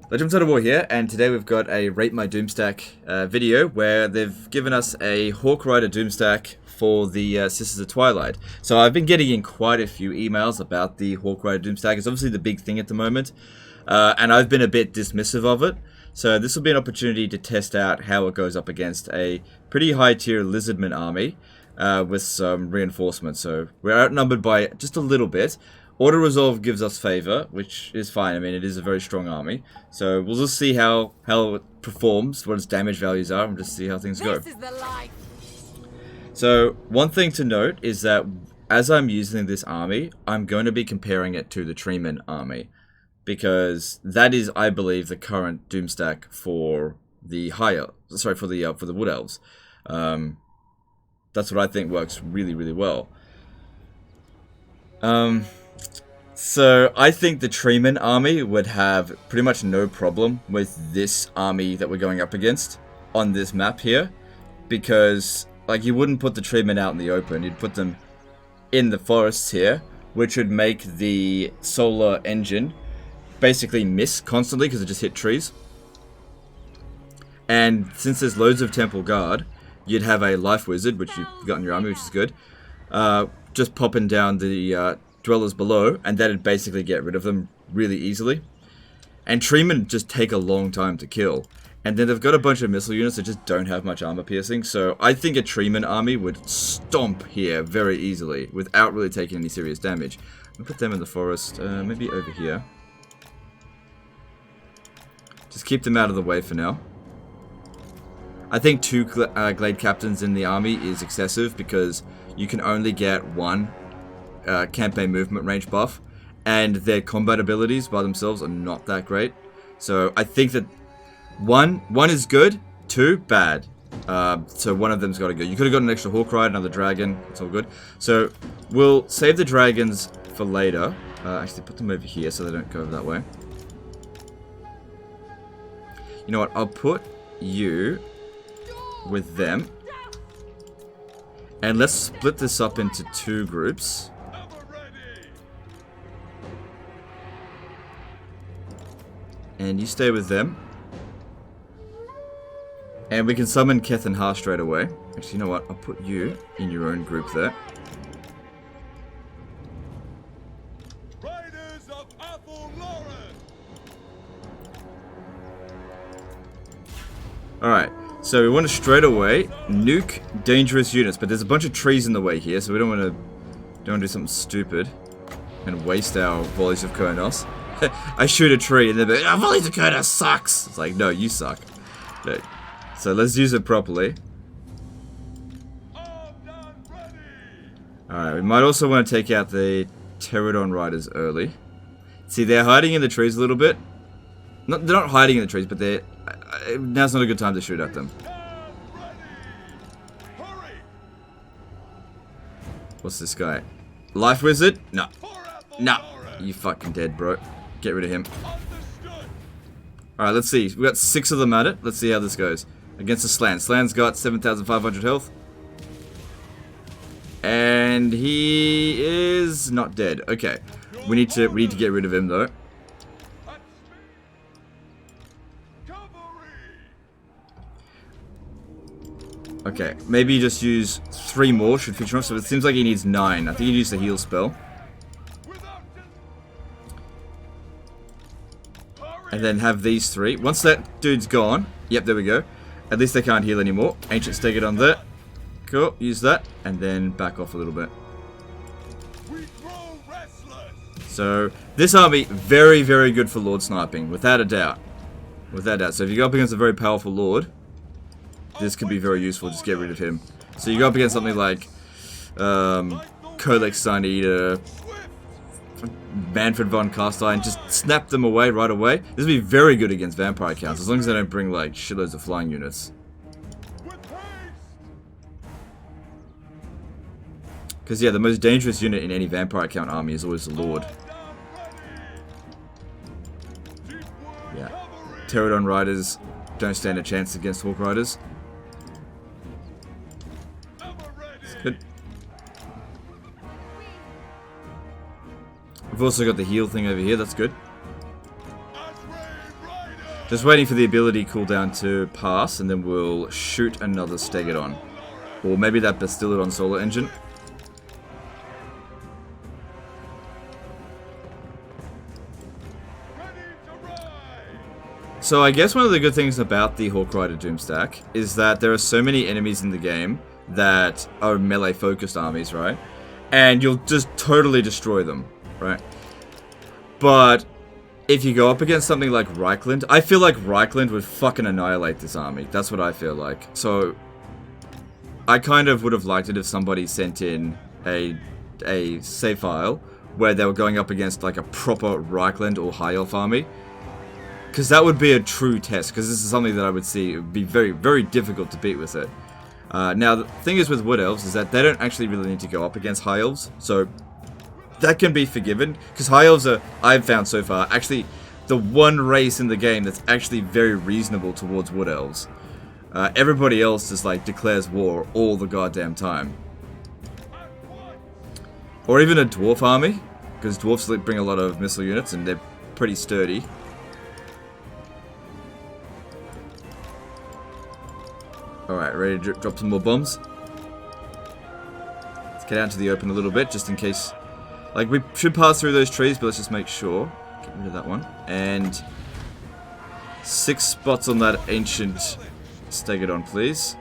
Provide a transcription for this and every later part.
Legends of War here, and today we've got a Rate My Doomstack video where they've given us a Hawk Rider Doomstack for the Sisters of Twilight. So I've been getting in quite a few emails about the Hawk Rider Doomstack. It's obviously the big thing at the moment, and I've been a bit dismissive of it. So this will be an opportunity to test out how it goes up against a pretty high tier Lizardman army with some reinforcements. So we're outnumbered by just a little bit. Auto Resolve gives us favor, which is fine. I mean, it is a very strong army. So we'll just see how it performs, what its damage values are, and just see how things go. So one thing to note is that as I'm using this army, I'm going to be comparing it to the Treeman army, because that is, I believe, the current Doomstack for the for the Wood Elves. That's what I think works really, really well. So I think the Treeman army would have pretty much no problem with this army that we're going up against on this map here, because like you wouldn't put the Treeman out in the open, you'd put them in the forests here, which would make the solar engine basically miss constantly because it just hit trees. And since there's loads of Temple Guard, you'd have a Life Wizard, which you've got in your army, which is good, just popping down the dwellers below, and that'd basically get rid of them really easily. And Treemen just take a long time to kill. And then they've got a bunch of missile units that just don't have much armor piercing, so I think a Treeman army would stomp here very easily without really taking any serious damage. I'll put them in the forest, maybe over here. Just keep them out of the way for now. I think 2 Glade Captains in the army is excessive because you can only get 1 campaign movement range buff, and their combat abilities by themselves are not that great. So I think that 1 is good, 2 bad. So one of them's got to go. You could have got an extra Hawk Rider, another dragon. It's all good. So we'll save the dragons for later. Actually, put them over here so they don't go over that way. You know what? I'll put you with them, and let's split this up into 2 groups. And you stay with them. And we can summon Keth and Har straight away. Actually, you know what? I'll put you in your own group there. Alright, so we want to straight away nuke dangerous units, but there's a bunch of trees in the way here, so we don't want to do something stupid and waste our volleys of Kurnos. I shoot a tree and they're like, oh, volleys of Kurnos sucks! It's like, no, you suck. Okay. So let's use it properly. Alright, we might also want to take out the Pterodon Riders early. See, they're hiding in the trees a little bit. They're not hiding in the trees, but they're... now's not a good time to shoot at them. What's this guy? Life Wizard? No. No. You fucking dead, bro. Get rid of him. Alright, let's see. We got 6 of them at it. Let's see how this goes. Against the Slan. Slan's got 7,500 health. And he is not dead. Okay. We need to get rid of him though. Okay, maybe just use 3 more should feature off, so it seems like he needs 9. I think he used the heal spell. And then have these 3. Once that dude's gone, yep, there we go. At least they can't heal anymore. Ancient Stagger on there. Cool, use that, and then back off a little bit. So, this army, very, very good for Lord sniping, without a doubt. Without a doubt. So if you go up against a very powerful Lord, this could be very useful, just get rid of him. So you go up against something like Colex Sun Eater, Manfred von Carstein, just snap them away right away. This would be very good against vampire counts, as long as they don't bring like shitloads of flying units. Because yeah, the most dangerous unit in any vampire count army is always the Lord. Yeah. Pterodon Riders don't stand a chance against Hawk Riders. Good. We've also got the heal thing over here, that's good. Just waiting for the ability cooldown to pass, and then we'll shoot another Stegadon. Or maybe that Bastillodon solar engine. So I guess one of the good things about the Hawk Rider Doomstack is that there are so many enemies in the game that are melee focused armies, right? And you'll just totally destroy them, right? But if you go up against something like Reichland, I feel like Reichland would fucking annihilate this army. That's what I feel like. So I kind of would have liked it if somebody sent in a save file where they were going up against like a proper Reichland or High Elf army. Because that would be a true test, because this is something that I would see it would be very, very difficult to beat with it. Now, the thing is with Wood Elves is that they don't actually really need to go up against High Elves, so that can be forgiven, because High Elves are, I've found so far, actually the one race in the game that's actually very reasonable towards Wood Elves. Everybody else just like declares war all the goddamn time. Or even a Dwarf army, because Dwarfs bring a lot of missile units and they're pretty sturdy. Alright, ready to drop some more bombs? Let's get out into the open a little bit, just in case. Like, we should pass through those trees, but let's just make sure. Get rid of that one. And 6 spots on that ancient Stegadon, please.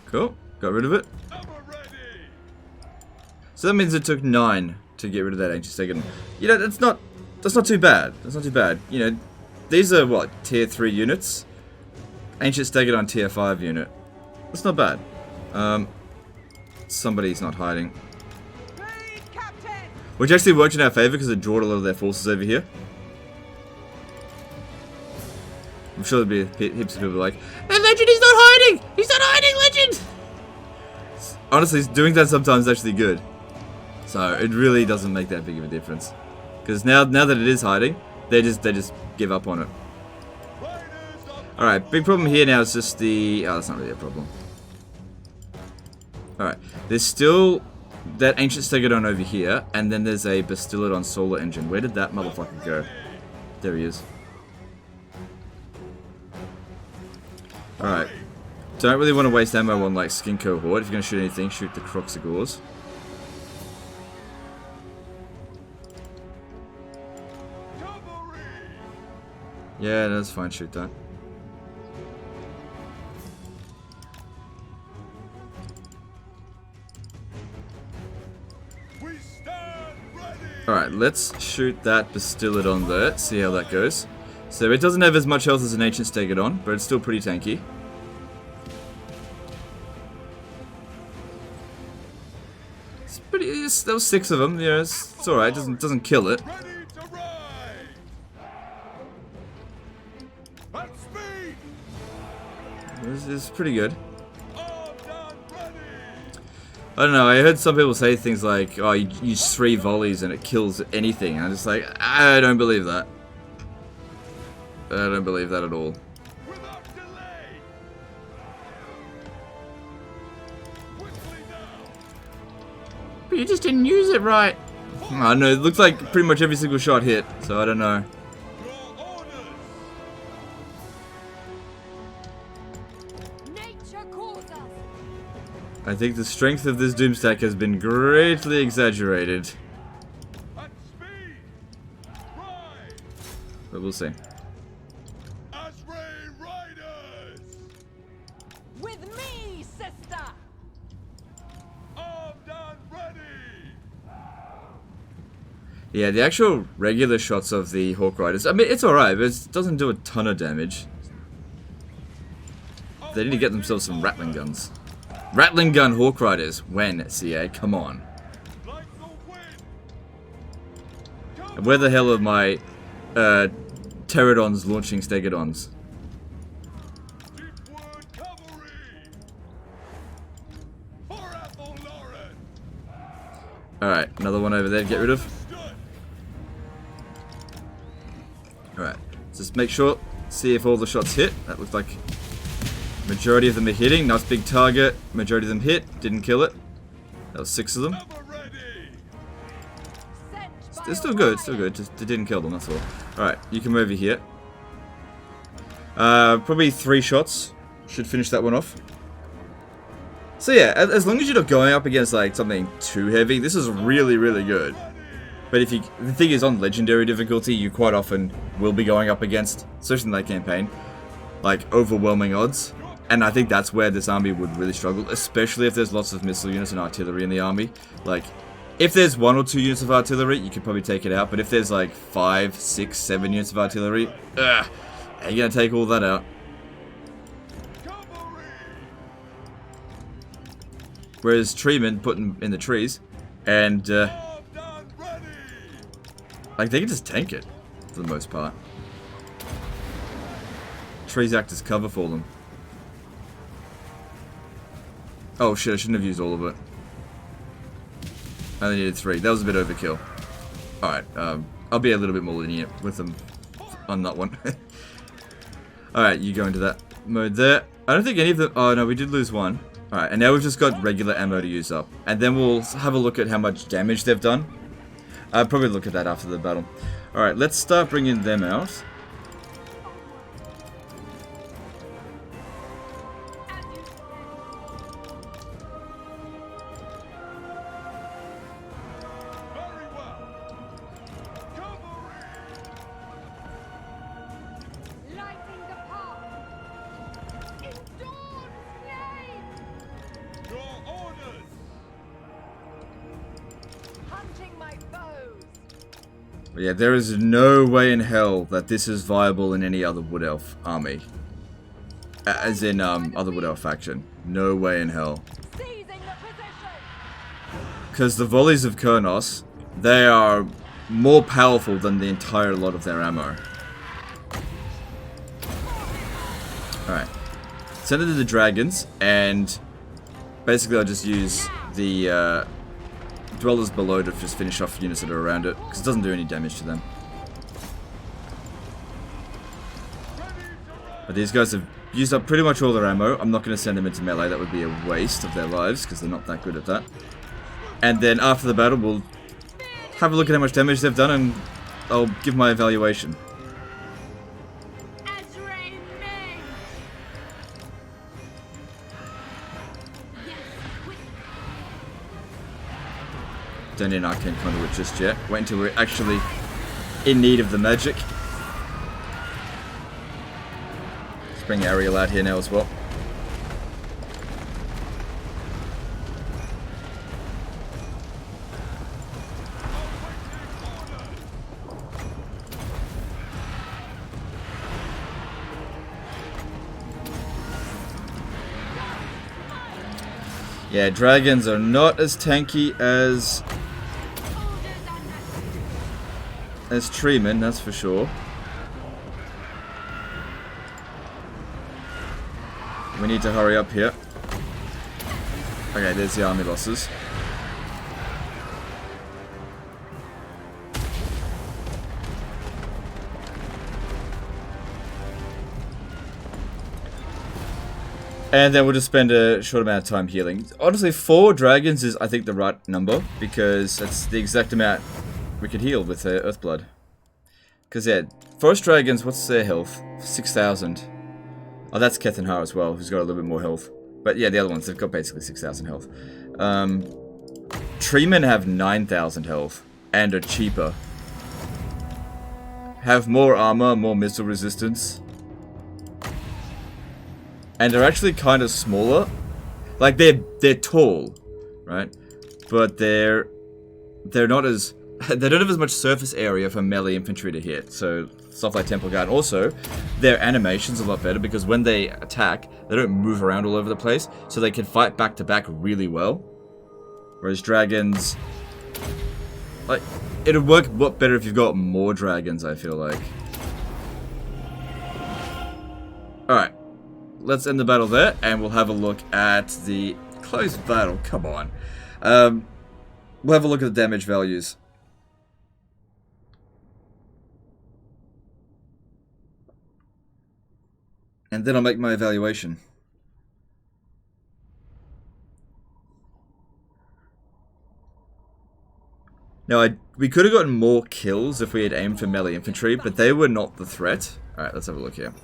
Cool, got rid of it. So that means it took 9 to get rid of that ancient Stegadon. You know, that's not too bad. That's not too bad. You know, these are what, tier 3 units? Ancient Stegadon tier 5 unit. That's not bad. Somebody's not hiding. Which actually worked in our favor because it drawed a lot of their forces over here. I'm sure there'll be heaps of people like, "That Legend is not hiding! He's not hiding, Legend!" Honestly, doing that sometimes is actually good. So it really doesn't make that big of a difference, because now that it is hiding, they just give up on it. All right, big problem here now is just the that's not really a problem. All right, there's still that ancient Stegadon over here, and then there's a Bastillodon solar engine. Where did that motherfucker go? There he is. All right, don't really want to waste ammo on like Skin Cohort. If you're gonna shoot anything, shoot the Croxigors. Yeah, that's fine, shoot that. Alright, let's shoot that Bastillodon there, see how that goes. So it doesn't have as much health as an ancient Stegadon, but it's still pretty tanky. It's pretty, there was 6 of them, yeah, it's alright, doesn't kill it. This is pretty good. I don't know, I heard some people say things like, oh, you use 3 volleys and it kills anything. And I'm just like, I don't believe that. I don't believe that at all. But you just didn't use it right. I don't know, it looks like pretty much every single shot hit, so I don't know. I think the strength of this Doomstack has been greatly exaggerated. But we'll see. With me, sister. Yeah, the actual regular shots of the Hawk Riders, I mean, it's alright, but it doesn't do a ton of damage. They need to get themselves some Rattling guns. Rattling gun Hawk Riders. When, CA? Come on. And where the hell are my Pterodons launching Stegadons? Alright, another one over there to get rid of. Alright, just make sure, see if all the shots hit. That looks like Majority of them are hitting. Nice big target. Majority of them hit. Didn't kill it. That was 6 of them. It's still good. Still good. Just it didn't kill them. That's all. Alright, you come over here. Probably 3 shots. Should finish that one off. So yeah, as long as you're not going up against like something too heavy, this is really, really good. But if you, the thing is, on legendary difficulty, you quite often will be going up against, especially in that campaign, like overwhelming odds. And I think that's where this army would really struggle, especially if there's lots of missile units and artillery in the army. Like, if there's 1 or 2 units of artillery, you could probably take it out. But if there's like 5, 6, 7 units of artillery, you're gonna take all that out. Whereas treemen put them in the trees, and like they can just tank it for the most part. Trees act as cover for them. Oh shit! I shouldn't have used all of it. I only needed 3. That was a bit overkill. All right, I'll be a little bit more lenient with them on that one. All right, you go into that mode there. I don't think any of them. Oh no, we did lose 1. Alright, and now we've just got regular ammo to use up. And then we'll have a look at how much damage they've done. I'll probably look at that after the battle. Alright, let's start bringing them out. But yeah, there is no way in hell that this is viable in any other Wood Elf army. As in, other Wood Elf faction. No way in hell. Because the volleys of Kurnos, they are more powerful than the entire lot of their ammo. Alright. Send it to the dragons, and basically I'll just use the, Dwellers below to just finish off units that are around it, because it doesn't do any damage to them. But these guys have used up pretty much all their ammo. I'm not going to send them into melee, that would be a waste of their lives, because they're not that good at that. And then after the battle, we'll have a look at how much damage they've done, and I'll give my evaluation. Don't need an arcane conduit just yet. Wait until we're actually in need of the magic. Let's bring Ariel out here now as well. Yeah, dragons are not as tanky as treemen, that's for sure. We need to hurry up here. Okay, there's the army losses. And then we'll just spend a short amount of time healing. Honestly, 4 dragons is, I think, the right number, because that's the exact amount we could heal with Earthblood. Because, yeah, Forest Dragons, what's their health? 6,000. Oh, that's Kethenhar as well, who's got a little bit more health. But yeah, the other ones, they've got basically 6,000 health. Treemen have 9,000 health, and are cheaper. Have more armor, more missile resistance. And they're actually kind of smaller. Like, they're tall, right? But they're not as... They don't have as much surface area for melee infantry to hit, so stuff like Temple Guard. Also, their animation's a lot better because when they attack, they don't move around all over the place, so they can fight back to back really well. Whereas dragons, like, it'd work a lot better if you've got more dragons, I feel like. Alright, let's end the battle there, and we'll have a look at the close battle. Come on. We'll have a look at the damage values. And then I'll make my evaluation. Now, we could have gotten more kills if we had aimed for melee infantry, but they were not the threat. Alright, let's have a look here.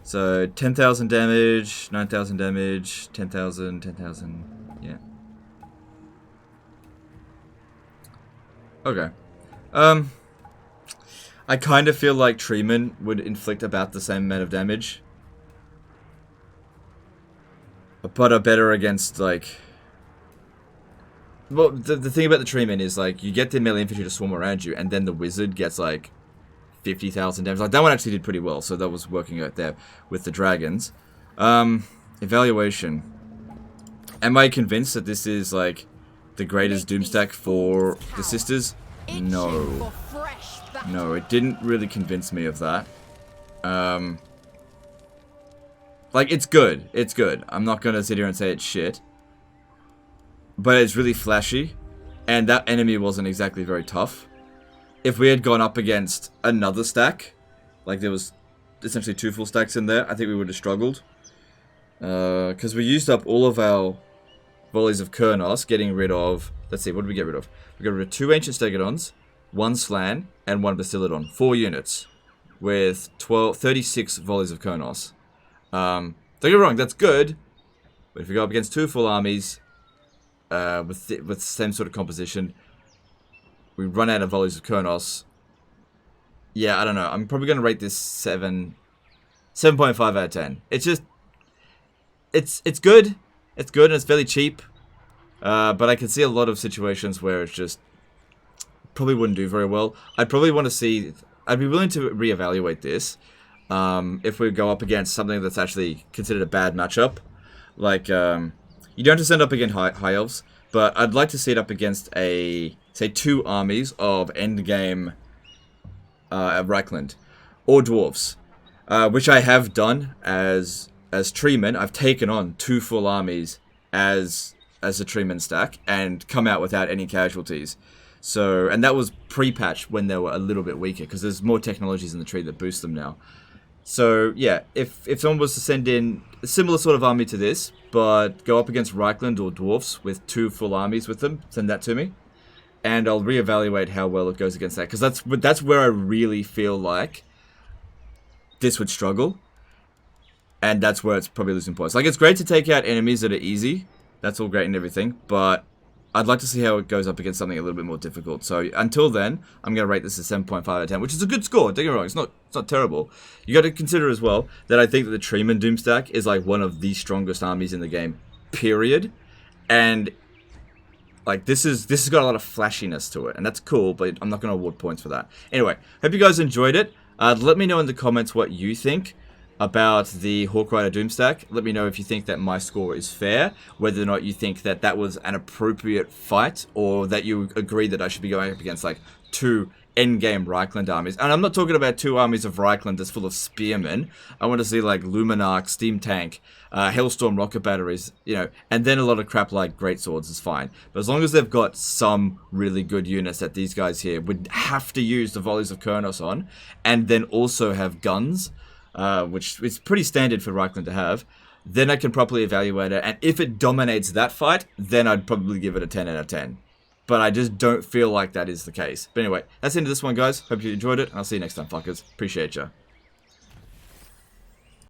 So, 10,000 damage, 9,000 damage, 10,000, 10,000, yeah. Okay. I kind of feel like Treeman would inflict about the same amount of damage. But are better against, like... Well, the thing about the Treeman is, like, you get the melee infantry to swarm around you, and then the wizard gets, like, 50,000 damage. Like, that one actually did pretty well, so that was working out there with the dragons. Evaluation. Am I convinced that this is, like, the greatest Doomstack for the sisters? No. No, it didn't really convince me of that. Like, it's good. It's good. I'm not gonna sit here and say it's shit. But it's really flashy. And that enemy wasn't exactly very tough. If we had gone up against another stack, like there was essentially 2 full stacks in there, I think we would have struggled. Because we used up all of our volleys of Kurnos, getting rid of... Let's see, what did we get rid of? We got rid of 2 Ancient Stegodons, 1 Slan, and 1 Bastiladon. 4 units. With 36 volleys of Kurnos. Don't get me wrong, that's good. But if we go up against 2 full armies, with the same sort of composition, we run out of volleys of Kurnos. Yeah, I don't know. I'm probably going to rate this 7.5 out of 10. It's just... It's good. It's good and it's fairly cheap. But I can see a lot of situations where it's just... Probably wouldn't do very well. I'd probably want to see... I'd be willing to reevaluate this. If we go up against something that's actually considered a bad matchup. Like, you don't have to send up against High Elves. But I'd like to see it up against a... Say 2 armies of endgame Reichland. Or Dwarves. Which I have done as Treeman. I've taken on 2 full armies as a Treeman stack. And come out without any casualties. So, and that was pre-patch when they were a little bit weaker. Because there's more technologies in the tree that boost them now. So, yeah. If someone was to send in a similar sort of army to this. But go up against Reichland or Dwarfs with 2 full armies with them. Send that to me. And I'll reevaluate how well it goes against that. Because that's where I really feel like this would struggle. And that's where it's probably losing points. Like, it's great to take out enemies that are easy. That's all great and everything. But I'd like to see how it goes up against something a little bit more difficult. So until then, I'm going to rate this a 7.5 out of 10. Which is a good score. Don't get me wrong. It's not terrible. You got to consider as well that I think that the Treeman Doomstack is like one of the strongest armies in the game. Period. And... like, this has got a lot of flashiness to it, and that's cool, but I'm not going to award points for that. Anyway, hope you guys enjoyed it. Let me know in the comments what you think about the Hawk Rider Doomstack. Let me know if you think that my score is fair, whether or not you think that that was an appropriate fight, or that you agree that I should be going up against, like, 2 endgame Reichland armies. And I'm not talking about 2 armies of Reichland that's full of spearmen. I want to see, like, Luminarch, Steam Tank, Hailstorm rocket batteries, you know, and then a lot of crap like greatswords is fine. But as long as they've got some really good units that these guys here would have to use the volleys of Kurnos on, and then also have guns, which is pretty standard for Reichland to have, then I can properly evaluate it. And if it dominates that fight, then I'd probably give it a 10 out of 10. But I just don't feel like that is the case. But anyway, that's the end of this one, guys. Hope you enjoyed it, and I'll see you next time, fuckers. Appreciate ya.